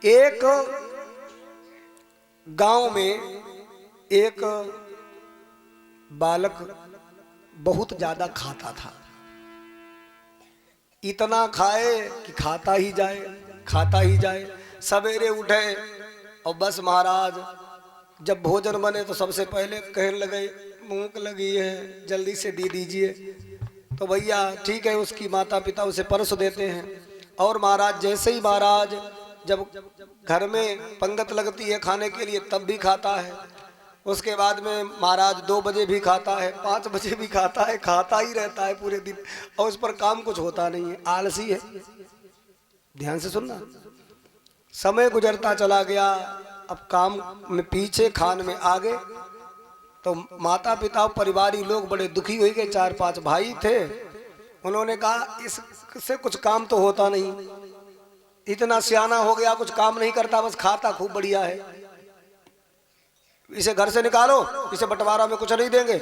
एक गांव में एक बालक बहुत ज्यादा खाता था। इतना खाए कि खाता ही जाए, खाता ही जाए। सवेरे उठे और बस महाराज जब भोजन बने तो सबसे पहले कहने लगे भूख लगी है, जल्दी से दे दीजिए। तो भैया ठीक है, उसकी माता पिता उसे परस देते हैं। और महाराज जैसे ही महाराज जब घर में पंगत लगती है खाने के लिए तब भी खाता है। उसके बाद में महाराज 2 बजे भी खाता है, 5 बजे भी खाता है, खाता ही रहता है पूरे दिन। और उस पर काम कुछ होता नहीं है, आलसी है। ध्यान से सुनना। समय गुजरता चला गया, अब काम में पीछे, खान में आगे। तो माता पिता परिवारी लोग बड़े दुखी हुए गए। 4-5 भाई थे। उन्होंने कहा इससे कुछ काम तो होता नहीं, इतना सियाना हो गया, कुछ काम नहीं करता, बस खाता खूब बढ़िया है। इसे घर से निकालो, इसे बंटवारा में कुछ नहीं देंगे।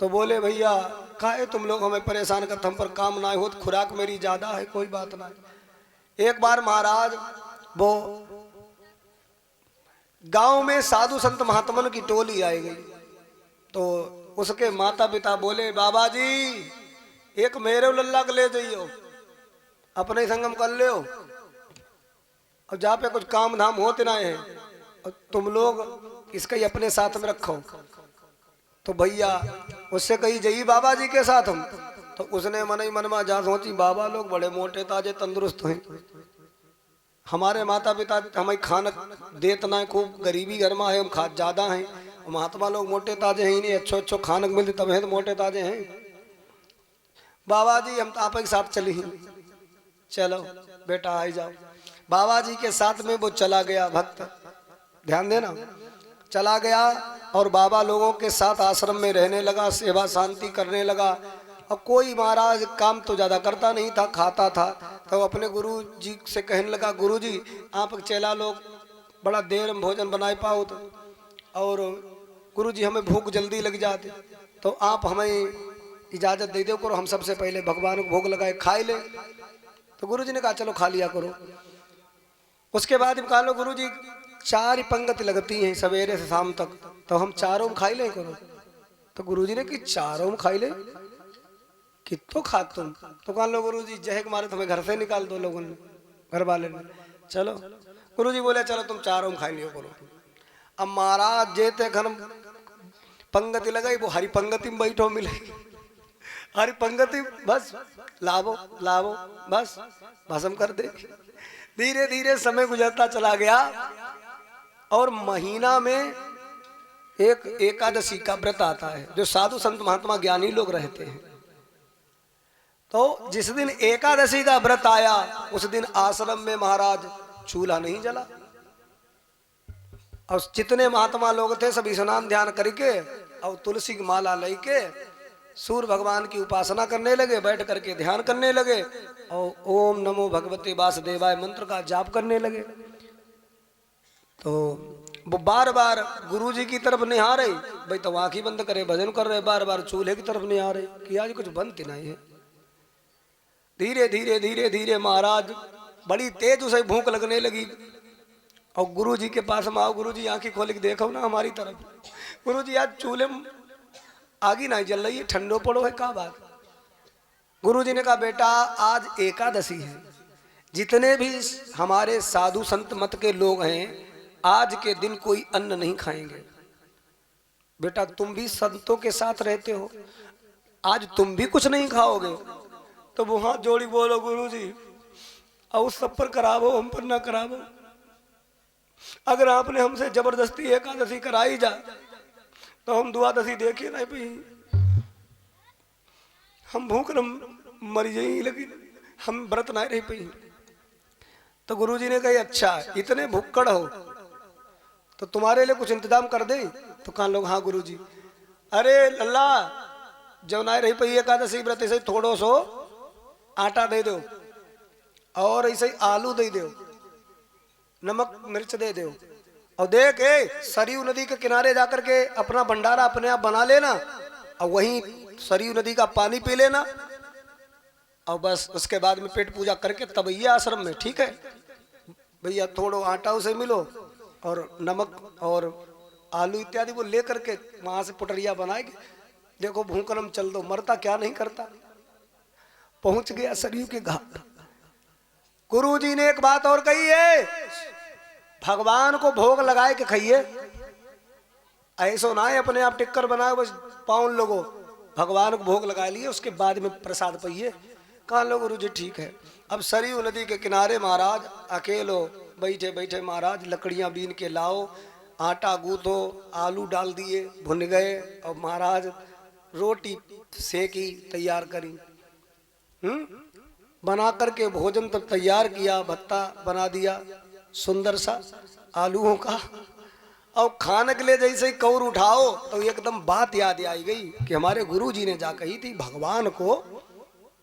तो बोले भैया काहे तुम लोग हमें परेशान करते, हम पर काम ना हो, खुराक मेरी ज्यादा है, कोई बात ना। एक बार महाराज वो गांव में साधु संत महात्मन की टोली आई गई। तो उसके माता पिता बोले बाबा जी एक मेरे लल्ला के ले जाइयो, अपने संगम कर ले, और जहाँ पे कुछ काम धाम होते ना है और तुम लोग इसका ही अपने साथ में रखो। तो भैया उससे कही जाइए बाबा जी के साथ हम। तो उसने मन ही मन में जा सोची बाबा लोग बड़े मोटे ताजे तंदुरुस्त हैं, हमारे माता पिता हमें खाना देते ना है, खूब गरीबी घर में है, हम खा ज्यादा हैं, महात्मा लोग मोटे ताजे हैं ही नहीं, अच्छो अच्छो खानक मिलते तब है तो मोटे ताजे हैं। बाबा जी हम तो आप के साथ चली, चलो बेटा आ जाओ। बाबा जी के साथ में वो चला गया भक्त, ध्यान देना, चला गया और बाबा लोगों के साथ आश्रम में रहने लगा, सेवा शांति करने लगा। और कोई महाराज काम तो ज्यादा करता नहीं था, खाता था। तो अपने गुरु जी से कहने लगा गुरु जी आप चेला लोग बड़ा देर में भोजन बनाए पाओ तो, और गुरु जी हमें भूख जल्दी लग जाती, तो आप हमें इजाजत दे दो करो, हम सबसे पहले भगवान को भोग लगाए खाए ले। तो गुरु जी ने कहा चलो खा लिया करो। उसके बाद कहा लो गुरु जी 4 पंगति लगती हैं सवेरे से शाम तक, तो हम चारों में खाई ले करो। तो गुरु जी ने कि चारों में खाई ले, कितो खा तुम? तो कहा लो गुरु जी जय मारे तुम्हें घर से निकाल दो लोगों ने, घर वाले ने। चलो गुरु जी बोले चलो तुम चारों में खाई लियो करो। अब महाराज जेते घर पंगति लगाई, वो हरी पंगति में बैठो मिलेगी, हरी पंगति बस लावो लावो बस भस्म कर दे। धीरे धीरे समय गुजरता चला गया और महीना में एक एकादशी का व्रत आता है जो साधु संत महात्मा ज्ञानी लोग रहते हैं। तो जिस दिन एकादशी का व्रत आया उस दिन आश्रम में महाराज चूल्हा नहीं जला, और जितने महात्मा लोग थे सभी स्नान ध्यान करके और तुलसी की माला लेके सूर्य भगवान की उपासना करने लगे, बैठ करके ध्यान करने लगे और ओम नमो भगवते वासुदेवाय मंत्र का जाप करने लगे। तो वो बार बार गुरु जी की तरफ निहारे, भाई तो आंख ही बंद करे भजन कर रहे, बार बार चूल्हे की तरफ निहारे कि आज कुछ बनती नहीं है। धीरे धीरे धीरे धीरे महाराज बड़ी तेज उसे भूख लगने लगी और गुरु जी के पास में आओ, गुरु जी आंखें खोल के देखो ना हमारी तरफ। गुरु जी आज चूल्हे में आगी नहीं जल रही है, ठंडो पड़ो है, क्या बात? गुरु जी ने कहा बेटा आज एकादशी है, जितने भी हमारे साधु संत मत के लोग हैं आज के दिन कोई अन्न नहीं खाएंगे। बेटा तुम भी संतों के साथ रहते हो, आज तुम भी कुछ नहीं खाओगे। तो वो हाथ जोड़ी बोलो गुरु जी और सब पर करावो, हम पर ना करावो। अगर आपने हमसे जबरदस्ती एकादशी कराई जा तो हम द्वादशी देखिए नहीं पी, हम भूख न मर जाएंगे, लेकिन हम व्रत नहीं रह पी। तो गुरु जी ने कहा अच्छा इतने भुक्कड़ हो तो तुम्हारे लिए कुछ इंतजाम कर दे। तो कहा लोग हाँ गुरु जी। अरे लल्ला जो नहीं रही पी एकादशी व्रत ऐसे थोड़ो सो आटा दे दो और ऐसे आलू दे दो, नमक मिर्च दे दो, और देख सरयू नदी के किनारे जाकर के अपना भंडारा अपने आप बना लेना और वहीं सरयू नदी का पानी पी लेना और बस उसके बाद में पेट पूजा करके तब ये आश्रम में, ठीक है? भैया थोड़ो आटा उसे मिलो और नमक और आलू इत्यादि वो लेकर के वहां से पुटरिया बनाएगी। देखो भूखलम चल दो, मरता क्या नहीं करता। पहुंच गया सरयू के घाट। गुरुजी ने एक बात और कही है, भगवान को भोग लगाए के खाइए, ऐसो ना है अपने आप टिक्कर बनाए बस पाउन लोगो, भगवान को भोग लगा लिए उसके बाद में प्रसाद पाइए। कहा लो गुरु जी ठीक है। अब सरयू नदी के किनारे महाराज अकेलो बैठे बैठे महाराज लकड़ियां बीन के लाओ, आटा गूंथो, आलू डाल दिए भुन गए और महाराज रोटी सेकी तैयार करी, बना करके भोजन तब तैयार किया, भत्ता बना दिया सुंदर सा आलूओं का। और खाने के लिए जैसे ही कौर उठाओ तो एकदम बात याद आई गई कि हमारे गुरुजी ने जा कही थी भगवान को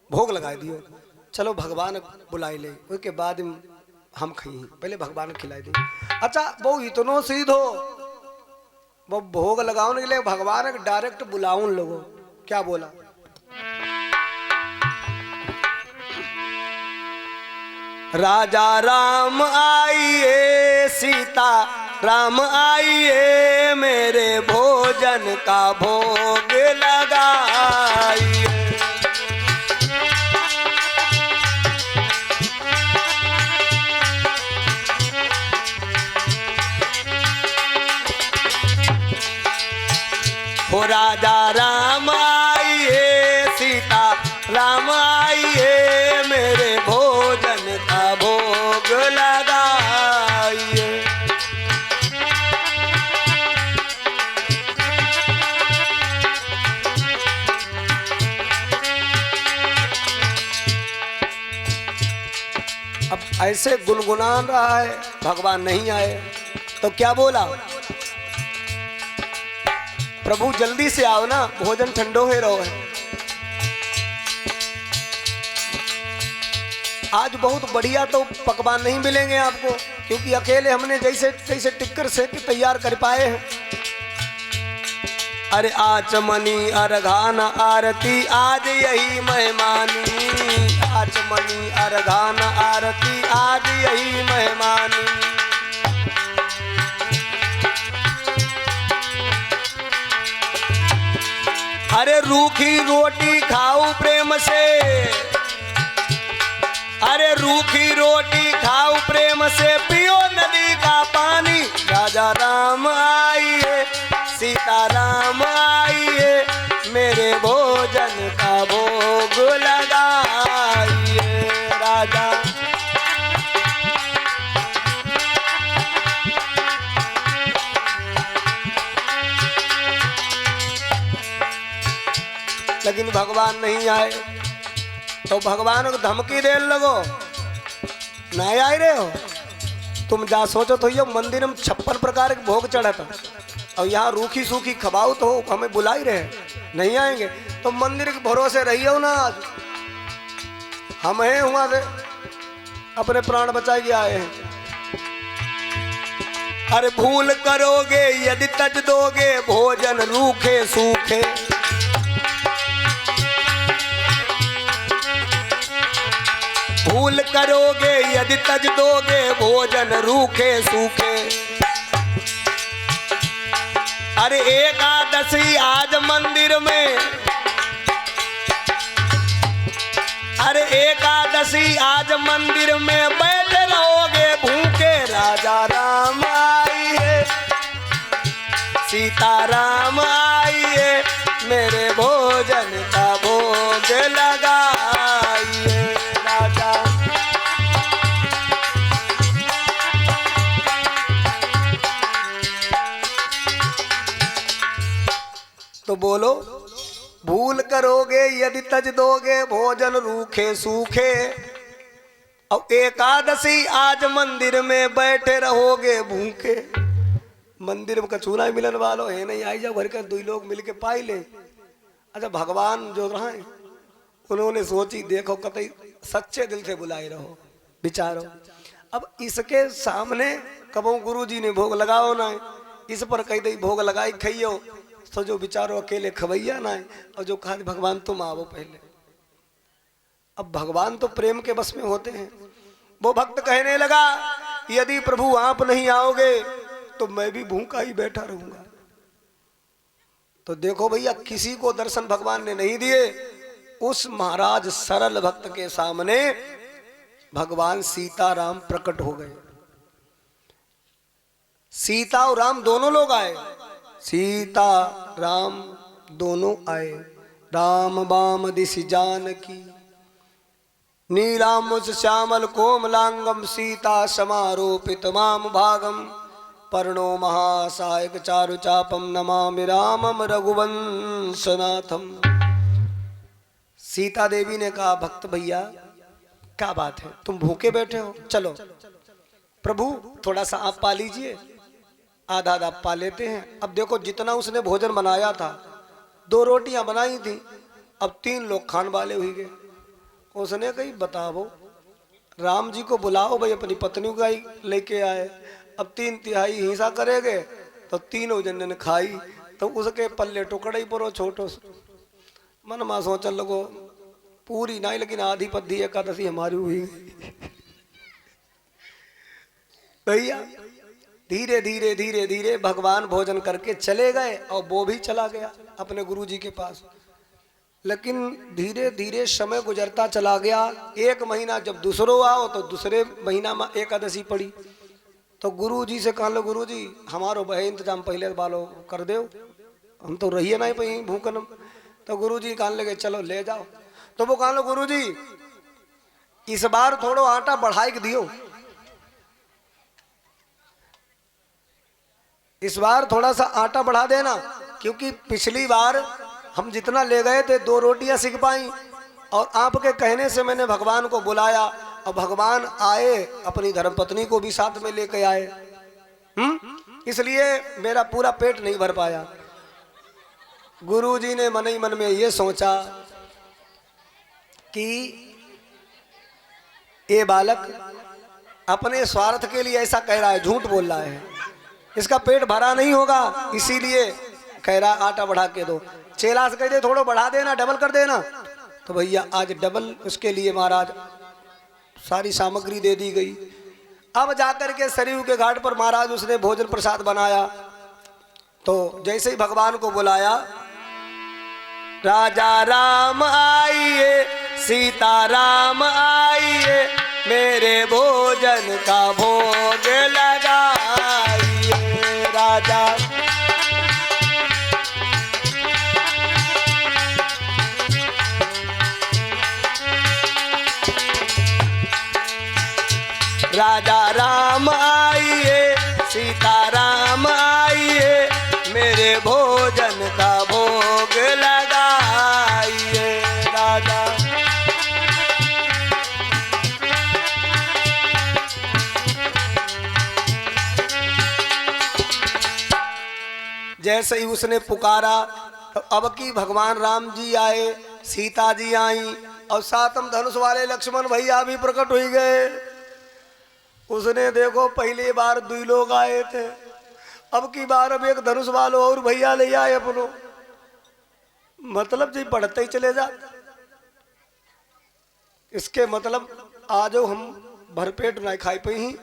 भोग लगा दियो, चलो भगवान बुलाए ले, उसके बाद हम खाई, पहले भगवान खिलाए दे। अच्छा वो इतनो सीधो वो भोग लगाने के लिए भगवान डायरेक्ट बुलाओ लोगों, क्या बोला, राजा राम आइए सीता राम आइए मेरे भोजन का भोग लगाइए। हो राजा राम आइए सीता राम आइए मेरे भोजन का भोग लगाइए। अब ऐसे गुनगुनान रहा है, भगवान नहीं आए तो क्या बोला, प्रभु जल्दी से आओ ना, भोजन ठंडो है रहो है। आज बहुत बढ़िया तो पकवान नहीं मिलेंगे आपको, क्योंकि अकेले हमने जैसे जैसे टिक्कर सेक के तैयार कर पाए हैं। अरे आचमनी अर्घान आरती आज यही मेहमानी, आचमनी अर्घान आरती आज यही मेहमानी। अरे रूखी रोटी खाओ प्रेम से, अरे रूखी रोटी खाओ प्रेम से, पियो नदी का पानी। राजा राम आइए सीता राम आइए मेरे भोजन का भोग लगाइए। राजा लेकिन भगवान नहीं आए तो भगवान को धमकी दे लगो, नहीं आए रहे हो तुम, जा सोचो तो ये मंदिर में 56 प्रकार के भोग चढ़ा था और यहाँ रूखी सूखी खबाऊ तो हमें बुला ही रहे, नहीं आएंगे तो मंदिर के भरोसे रही हो ना। आज हम हैं वहां से अपने प्राण बचाए के आए हैं। अरे भूल करोगे यदि तज दोगे भोजन रूखे सूखे, भूल करोगे यदि तज दोगे भोजन रूखे सूखे। अरे एकादशी आज मंदिर में, अरे एकादशी आज मंदिर में बैठे रहोगे भूखे। राजा राम आइए सीता राम आइए मेरे भोजन का भोग लगाइए। राजा तो बोलो, भूल करोगे यदि तज दोगे भोजन रूखे सूखे। अब एकादशी आज मंदिर में बैठे रहोगे भूखे। मंदिर में कचूना ही मिलन वालों है नहीं, आई जाओ घर के 2 लोग मिलके पाई ले। अच्छा भगवान जो रहा है उन्होंने सोची देखो कतई सच्चे दिल से बुलाए रहो विचारो। अब इसके सामने कबो गुरु जी ने भोग लगाओ ना, इस पर कही दई भोग लगाई खाइयो तो जो विचारो अकेले खवैया ना है, और जो कहा भगवान तुम आओ पहले। अब भगवान तो प्रेम के बस में होते हैं। वो भक्त कहने लगा यदि प्रभु आप नहीं आओगे तो मैं भी भूखा ही बैठा रहूंगा। तो देखो भैया, किसी को दर्शन भगवान ने नहीं दिए, उस महाराज सरल भक्त के सामने भगवान सीताराम प्रकट हो गए। सीता और राम दोनों लोग आए, सीता राम दोनों आए। राम बाम दिशि जानकी नीलाम्बुज श्यामल कोमलांगम सीता समारोपित माम भागम पर्णो महासायक चारु चापम नमामि रामम रघुवंशनाथम। सीता देवी ने कहा, भक्त भैया क्या बात है, तुम भूखे बैठे हो, चलो प्रभु थोड़ा सा आप पा लीजिए, आधा आधा पा लेते हैं। अब देखो, जितना उसने भोजन बनाया था, 2 रोटियां बनाई थी, अब 3 लोग खाने वाले हुए गए। उसने कही, बताओ राम जी को बुलाओ भाई, अपनी पत्नी को लेके आए, अब 3 तिहाई हिस्सा करेंगे। तो 3 जन ने खाई, तो उसके पल्ले टुकड़े ही परो छोटो। मन मा सोचन लगो, पूरी नहीं लेकिन आधी पद्धी एकादशी हमारी हुई। भैया धीरे धीरे धीरे धीरे भगवान भोजन करके चले गए और वो भी चला गया अपने गुरु जी के पास। लेकिन धीरे धीरे समय गुजरता चला गया। 1 महीना जब दूसरो आओ तो दूसरे महीना में एकादशी पड़ी। तो गुरु जी से कहा लो, गुरु जी हमारो बहे इंतजाम पहले वालो कर दो, हम तो रहिए नहीं पही भूखन। तो गुरु जी कहने लगे, चलो ले जाओ। तो वो कहा लो, गुरु जी इस बार थोड़ो आटा बढ़ाई दियो, इस बार थोड़ा सा आटा बढ़ा देना, क्योंकि पिछली बार हम जितना ले गए थे 2 रोटियां सीख पाई, और आपके कहने से मैंने भगवान को बुलाया और भगवान आए, अपनी धर्मपत्नी को भी साथ में लेके आए, इसलिए मेरा पूरा पेट नहीं भर पाया। गुरु जी ने मन ही मन में ये सोचा कि ये बालक अपने स्वार्थ के लिए ऐसा कह रहा है, झूठ बोल रहा है, इसका पेट भरा नहीं होगा, इसीलिए कह रहा आटा बढ़ा के दो। चेला से कह दे थोड़ा बढ़ा देना, डबल कर देना। तो भैया आज डबल उसके लिए महाराज सारी सामग्री दे दी गई। अब जाकर के सरयू के घाट पर महाराज उसने भोजन प्रसाद बनाया। तो जैसे ही भगवान को बुलाया, राजा राम आइए, सीता राम आइए, मेरे भोजन का भोग लगाइए। राजा राजा राम आइए, सीता राम आइए, मेरे भोजन का भोग लगाइए। राजा जैसे ही उसने पुकारा, तो अब की भगवान राम जी आए, सीता जी आई, और सातम धनुष वाले लक्ष्मण भैया भी प्रकट हो गए। उसने देखो पहली बार 2 लोग आए थे, अब की बार अब 1 धनुष वालों और भैया ले आए अपनो। मतलब जी बढ़ते ही चले जा। इसके मतलब आज हम भरपेट नहीं खाई पही,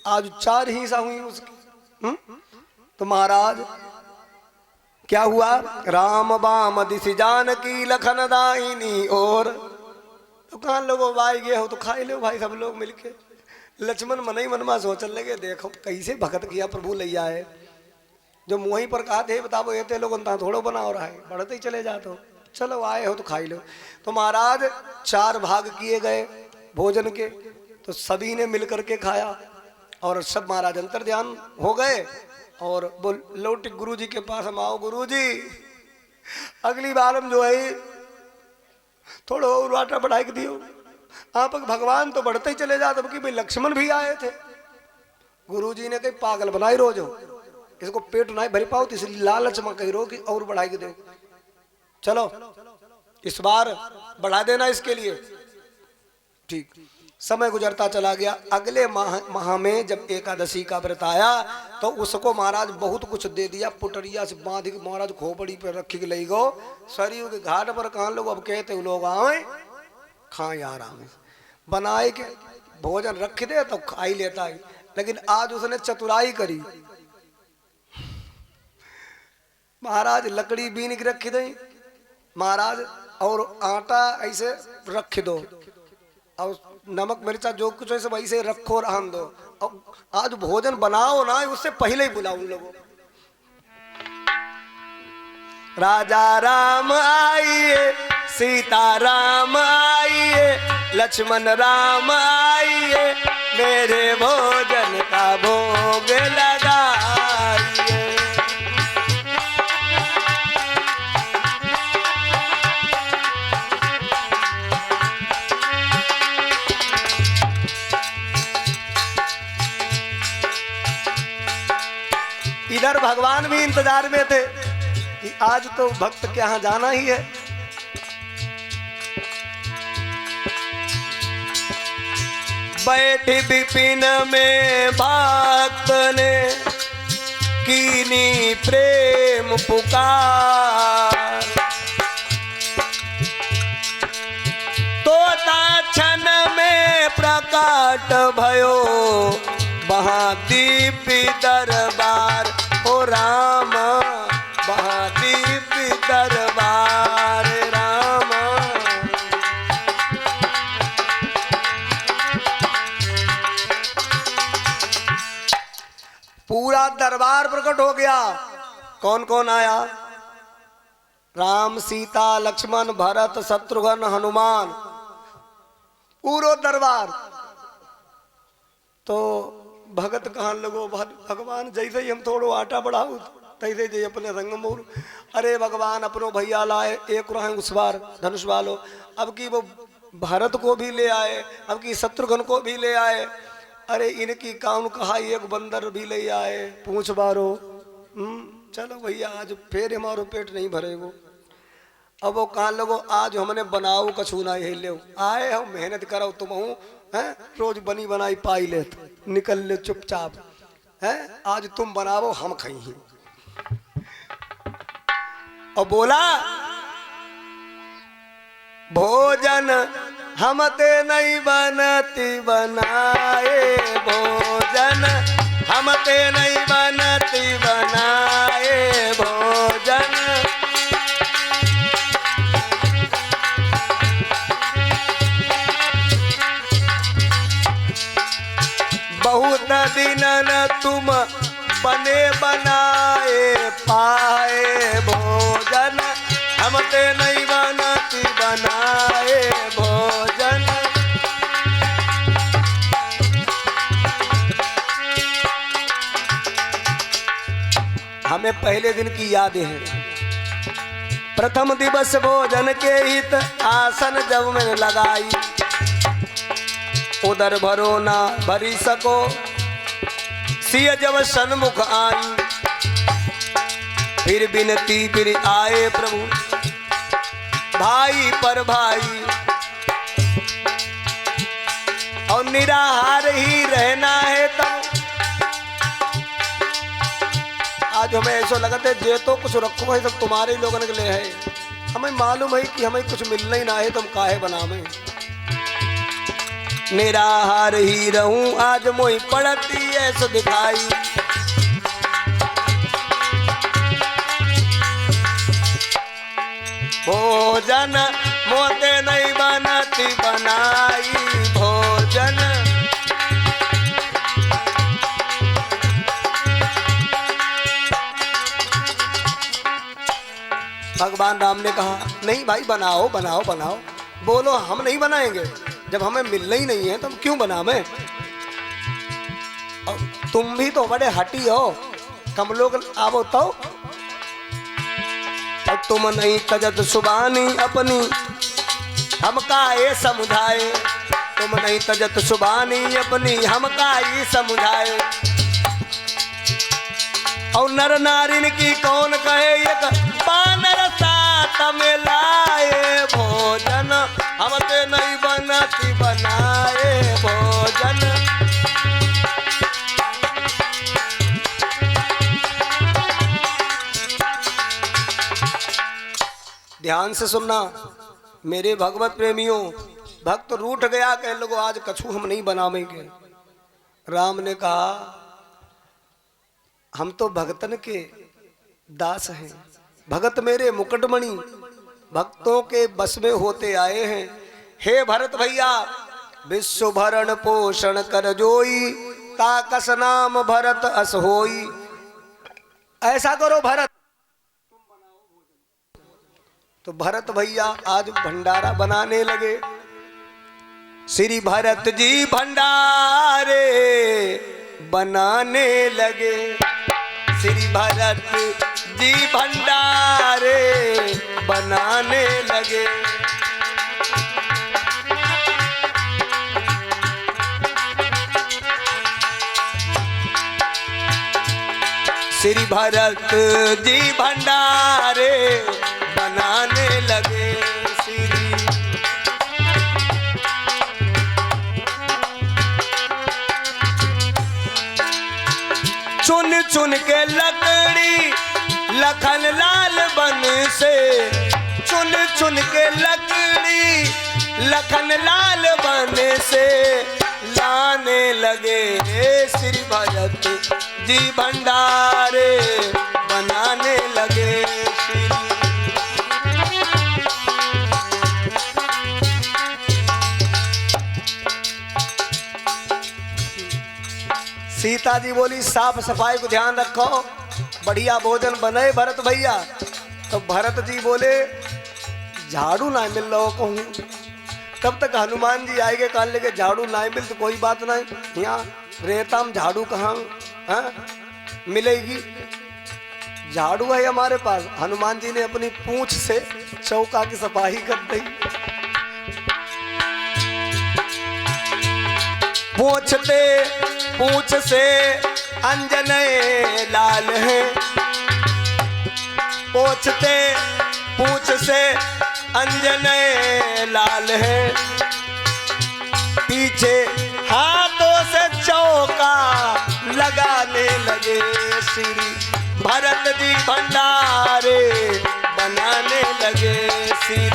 आज 4 हिस्सा हुई उसकी। तो महाराज क्या हुआ, राम बाम दिशि जानकी लखन दाइनी और। तो कहा लोगों भाई गए हो तो खाई लो भाई, सब लोग मिलके। लक्ष्मण मन ही मन में सोचने लगे, देखो कैसे भगत किया प्रभु लैया है, जो मुँह पर कहा थे बताओ ये थे लोग थोड़ो बना हो रहा है, बढ़ते ही चले जाते हो, चलो आए हो तो खाई लो। तो महाराज 4 भाग किए गए भोजन के, तो सभी ने मिल करके खाया और सब महाराज अंतर ध्यान हो गए। और बोल लौट गुरु जी के पास, हम आओ गुरु जी अगली बार हम जो है थोड़ा और आटा बढ़ाई दियो। आप भगवान तो बढ़ते ही चले जाते कि भाई लक्ष्मण भी आए थे। गुरु जी ने कही पागल बनाई रोज हो, इसको पेट नहीं भर पाओ, तो इसलिए लालच में कही रो कि और बढ़ाई के दो, चलो इस बार बढ़ा देना इसके लिए। ठीक समय गुजरता चला गया। अगले माह में जब एकादशी का व्रत आया तो उसको महाराज बहुत कुछ दे दिया, पुटरिया से बांध के महाराज खोपड़ी पर रखी के ले गो सरयू के घाट पर। कहाँ लोग अब कहते लोग आए खाए आराम से, बनाए के भोजन रख दे तो खा ही लेता है। लेकिन आज उसने चतुराई करी। महाराज लकड़ी बीन के रखी दई महाराज, और आटा ऐसे रख दो, और नमक मिर्चा जो कुछ है सब ऐसे रखो रहन दो, और आज भोजन बनाओ ना, उससे पहले ही बुलाओ उन लोगों। राजा राम आइए, सीता राम आइए, लक्ष्मण राम आइए, मेरे भोजन का भोग लगाइए। इधर भगवान भी इंतजार में थे कि आज तो भक्त के यहाँ जाना ही है। बैठी विपिन में भक्त ने कीनी प्रेम पुकार, तोता क्षण में प्रकट भयो, महादीप दरबार, ओ राम महादीप दरबार राम। पूरा दरबार प्रकट हो गया। कौन कौन आया? राम सीता लक्ष्मण भरत शत्रुघ्न हनुमान, पूरा दरबार। तो भगत कहाँ लगो, भगवान जैसे ही हम थोड़ो आटा बढ़ाऊ तैसे जी अपने रंग मोर, अरे भगवान अपनो भैया लाए, एक रहे उस बार धनुष वालो, अब की वो भरत को भी ले आए, अब की शत्रुघ्न को भी ले आए, अरे इनकी काउन कहा एक बंदर भी ले आए, पूछ बारो। चलो भैया आज फिर हमारो पेट नहीं भरेगो। अब वो कहाँ लगो, आज हमने बनाओ कछू ना यही ले आए, हम मेहनत करो तुम हूँ है, रोज बनी बनाई पाई ले, निकल ले चुपचाप है, आज तुम बनाओ हम खाई। और बोला भोजन हम ते नहीं बनती बनाए, भोजन हम ते नहीं बनती बनाए भोजन। बहुत दिन न तुम बने बनाए पाए भोजन, हम ते नहीं बनती बनाए भोजन। हमें पहले दिन की यादें हैं। प्रथम दिवस भोजन के हित आसन जब मैंने लगाई, उधर भरो ना भरी सको, सिय जब सन्मुख आई, फिर बिनती फिर आए प्रभु भाई पर भाई, और निराहार ही रहना है तब। आज हमें ऐसा लगता है जे तो कुछ रखो भाई सब तुम्हारे लोगों के लिए है, हमें मालूम है कि हमें कुछ मिलना ही ना है, तुम काहे बनावे। निराहार ही रहूं आज मोई पड़ती ऐसा दिखाई, भोजन मोते नहीं बनती बनाई भोजन। भगवान राम ने कहा नहीं भाई बनाओ बनाओ बनाओ। बोलो हम नहीं बनाएंगे, जब हमें मिलना ही नहीं है तो हम क्यों बनावे। तुम भी तो बड़े हटी हो, कम लोग आवो तो। और तुम नहीं तजत सुबानी अपनी हम काहे समुझाए, तुम नहीं तजत सुबानी अपनी हम काहे समुझाए। और नर नारिन की कौन कहे एक बानर साथ में लाए भोजन, हम ते नहीं बनती बनाए भोजन। ध्यान से सुनना मेरे भगवत प्रेमियों, भक्त रूठ गया कह लोगो आज कछु हम नहीं बनावेंगे। राम ने कहा हम तो भगतन के दास हैं, भगत मेरे मुकुटमणि भक्तों के बस में होते आए हैं। हे भरत भैया, विश्व भरण पोषण कर जोई, ताकस नाम भरत अस होई। ऐसा करो भरत, तो भरत भैया आज भंडारा बनाने लगे। श्री भरत जी भंडारे बनाने लगे, श्री भरत जी भंडारे बनाने लगे। श्री भरत जी भंडारे बनाने लगे। श्री चुन चुन के लकड़ी लखन लाल बन से, चुन चुन के लकड़ी लखन लाल बन से लाने लगे। श्री भरत जी भंडारे बनाने लगे। सीता जी बोली साफ सफाई को ध्यान रखो, बढ़िया भोजन बने भरत भैया। तो भरत जी बोले झाड़ू ना मिल रहा कहूँ, तब तक हनुमान जी आएंगे कहा लेके झाड़ू ना मिल तो कोई बात नहीं, यहाँ रेता में झाड़ू कहाँ मिलेगी। झाड़ू है हमारे पास। हनुमान जी ने अपनी पूंछ से चौका की सफाई कर दी। पूंछ से अंजने लाल है, पूंछ से अंजने लाल है, पीछे हाथों से चौका लगाने लगे। श्री भरत जी भंडारे बनाने लगे। श्री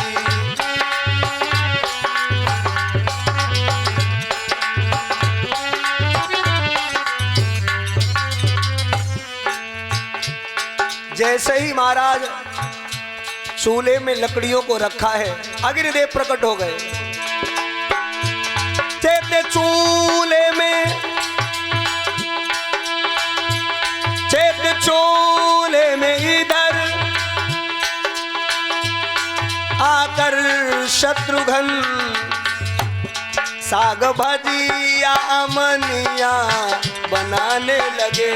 जैसे ही महाराज चूल्हे में लकड़ियों को रखा है, अग्निदेव प्रकट हो गए। चैत्य चूल्हे में इधर आकर शत्रुघ्न साग भजिया अमनिया बनाने लगे।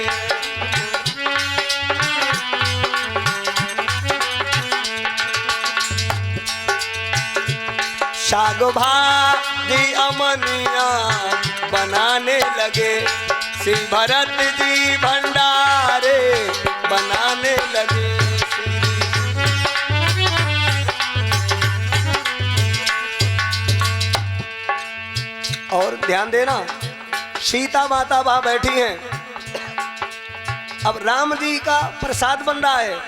साग भाजी अमनिया बनाने लगे। श्री भरत जी भंडारे बनाने लगे। और ध्यान देना, सीता माता वहां बैठी हैं। अब राम जी का प्रसाद बन रहा है,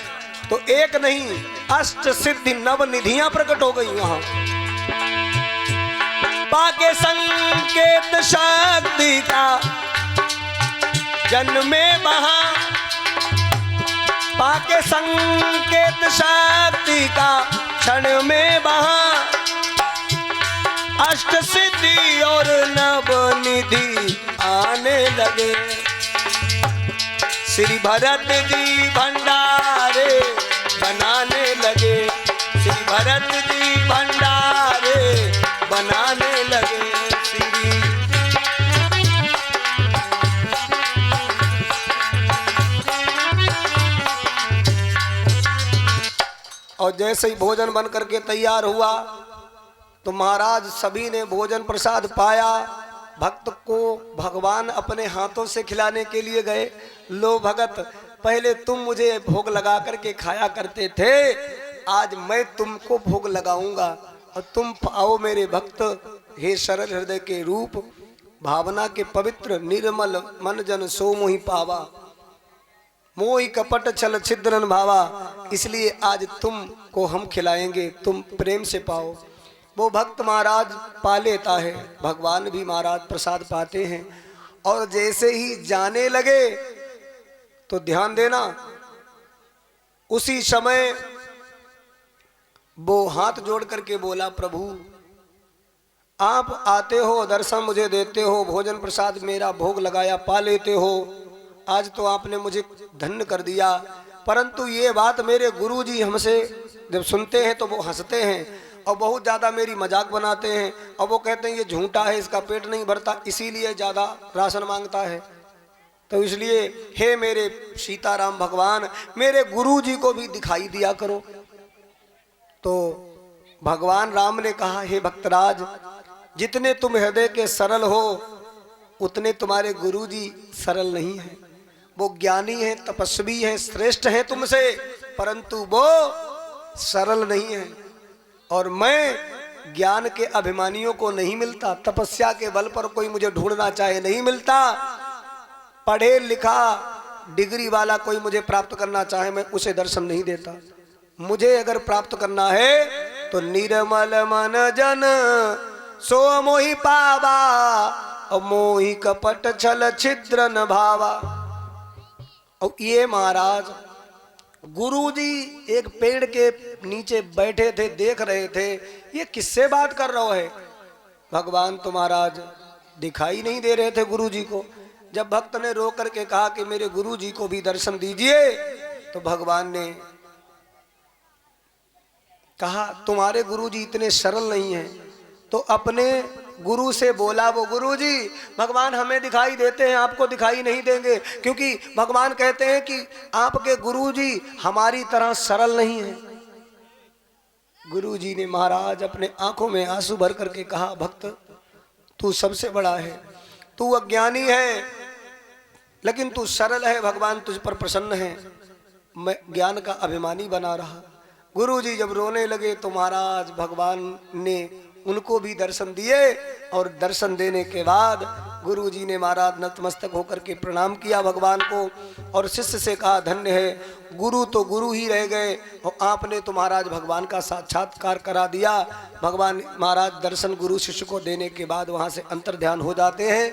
तो एक नहीं अष्ट सिद्धि नव निधियां प्रकट हो गई वहां। पाके संकेत शक्ति का जन्मे वहां, पाके संकेत शक्ति का क्षण में वहां, अष्ट सिद्धि और नव निधि आने लगे। श्री भरत जी भंडारे बनाने लगे। श्री भरत जी भंडारे बनाने लगे। श्री और जैसे ही भोजन बन करके तैयार हुआ तो महाराज सभी ने भोजन प्रसाद पाया। भक्त को भगवान अपने हाथों से खिलाने के लिए गए। लो भगत, पहले तुम मुझे भोग लगा करके खाया करते थे, आज मैं तुमको भोग लगाऊंगा और तुम पाओ मेरे भक्त। हे सरल हृदय के रूप, भावना के पवित्र निर्मल मन जन सो मोहि पावा, मोहि कपट छल छिद्रन भावा। इसलिए आज तुमको हम खिलाएंगे, तुम प्रेम से पाओ। वो भक्त महाराज पा लेता है, भगवान भी महाराज प्रसाद पाते हैं। और जैसे ही जाने लगे तो ध्यान देना, उसी समय वो हाथ जोड़ करके बोला, प्रभु आप आते हो, दर्शन मुझे देते हो, भोजन प्रसाद मेरा भोग लगाया पा लेते हो, आज तो आपने मुझे धन्य कर दिया। परंतु ये बात मेरे गुरुजी हमसे जब सुनते हैं तो वो हंसते हैं और बहुत ज़्यादा मेरी मजाक बनाते हैं, और वो कहते हैं ये झूठा है, इसका पेट नहीं भरता, इसीलिए ज़्यादा राशन मांगता है। तो इसलिए हे मेरे सीताराम भगवान, मेरे गुरुजी को भी दिखाई दिया करो। तो भगवान राम ने कहा, हे भक्तराज, जितने तुम हृदय के सरल हो उतने तुम्हारे गुरुजी सरल नहीं हैं। वो ज्ञानी हैं, तपस्वी हैं, श्रेष्ठ हैं तुमसे, परंतु वो सरल नहीं है। और मैं ज्ञान के अभिमानियों को नहीं मिलता, तपस्या के बल पर कोई मुझे ढूंढना चाहे नहीं मिलता, पढ़े लिखा डिग्री वाला कोई मुझे प्राप्त करना चाहे मैं उसे दर्शन नहीं देता। मुझे अगर प्राप्त करना है तो निर्मल मन जन सो मोहि पावा, और मोहि कपट छल छिद्र न भावा। और ये महाराज गुरुजी एक पेड़ के नीचे बैठे थे, देख रहे थे, ये किससे बात कर रहे है। भगवान तो महाराज दिखाई नहीं दे रहे थे गुरुजी को। जब भक्त ने रो करके कहा कि मेरे गुरुजी को भी दर्शन दीजिए, तो भगवान ने कहा तुम्हारे गुरुजी इतने सरल नहीं हैं। तो अपने गुरु से बोला वो, गुरुजी भगवान हमें दिखाई देते हैं, आपको दिखाई नहीं देंगे, क्योंकि भगवान कहते हैं कि आपके गुरुजी हमारी तरह सरल नहीं हैं। गुरुजी ने महाराज अपने आंखों में आंसू भर करके कहा, भक्त तू सबसे बड़ा है, तू अज्ञानी है लेकिन तू सरल है, भगवान तुझ पर प्रसन्न है, मैं ज्ञान का अभिमानी बना रहा। गुरुजी जब रोने लगे तो महाराज भगवान ने उनको भी दर्शन दिए, और दर्शन देने के बाद गुरुजी ने महाराज नतमस्तक होकर के प्रणाम किया भगवान को, और शिष्य से कहा धन्य है, गुरु तो गुरु ही रह गए और आपने तो महाराज भगवान का साक्षात्कार करा दिया। भगवान महाराज दर्शन गुरु शिष्य को देने के बाद वहाँ से अंतर्ध्यान हो जाते हैं।